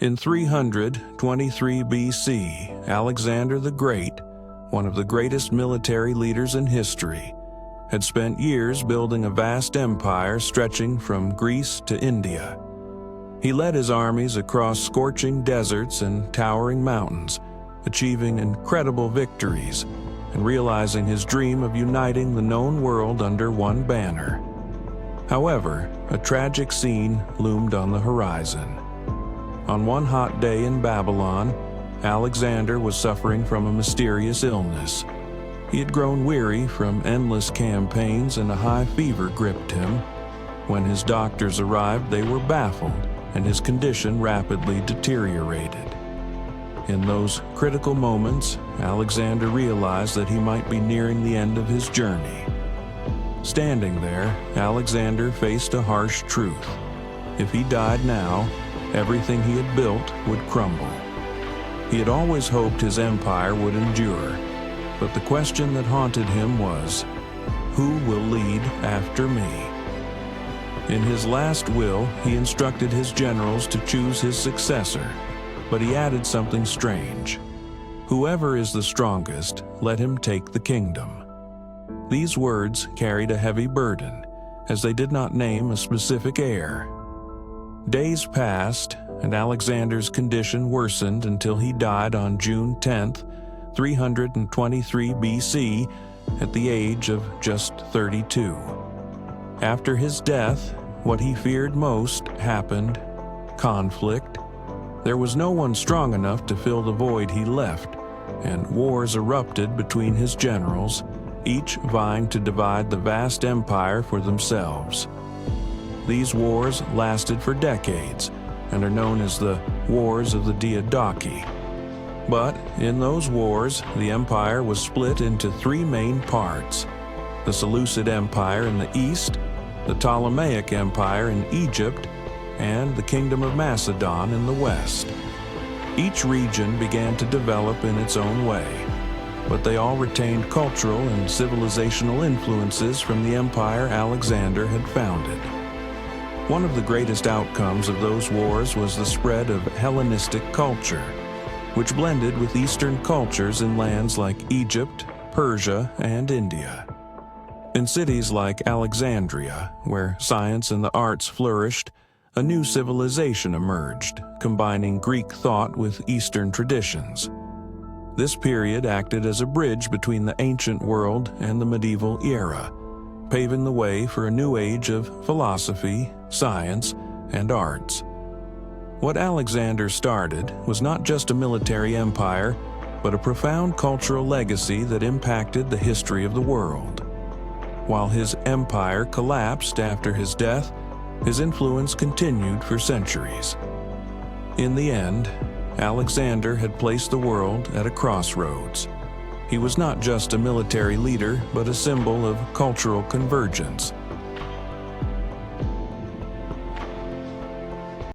In 323 BC, Alexander the Great, one of the greatest military leaders in history, had spent years building a vast empire stretching from Greece to India. He led his armies across scorching deserts and towering mountains, achieving incredible victories and realizing his dream of uniting the known world under one banner. However, a tragic scene loomed on the horizon. On one hot day in Babylon, Alexander was suffering from a mysterious illness. He had grown weary from endless campaigns and a high fever gripped him. When his doctors arrived, they were baffled, and his condition rapidly deteriorated. In those critical moments, Alexander realized that he might be nearing the end of his journey. Standing there, Alexander faced a harsh truth. If he died now, everything he had built would crumble. He had always hoped his empire would endure, but the question that haunted him was, who will lead after me? In his last will, he instructed his generals to choose his successor, but he added something strange. Whoever is the strongest, let him take the kingdom. These words carried a heavy burden, as they did not name a specific heir. Days passed, and Alexander's condition worsened until he died on June 10, 323 BC, at the age of just 32. After his death, what he feared most happened: conflict. There was no one strong enough to fill the void he left, and wars erupted between his generals, each vying to divide the vast empire for themselves. These wars lasted for decades and are known as the Wars of the Diadochi. But in those wars, the empire was split into three main parts: the Seleucid Empire in the east, the Ptolemaic Empire in Egypt, and the Kingdom of Macedon in the west. Each region began to develop in its own way, but they all retained cultural and civilizational influences from the empire Alexander had founded. One of the greatest outcomes of those wars was the spread of Hellenistic culture, which blended with Eastern cultures in lands like Egypt, Persia, and India. In cities like Alexandria, where science and the arts flourished, a new civilization emerged, combining Greek thought with Eastern traditions. This period acted as a bridge between the ancient world and the medieval era, paving the way for a new age of philosophy, science, and arts. What Alexander started was not just a military empire, but a profound cultural legacy that impacted the history of the world. While his empire collapsed after his death, his influence continued for centuries. In the end, Alexander had placed the world at a crossroads. He was not just a military leader, but a symbol of cultural convergence,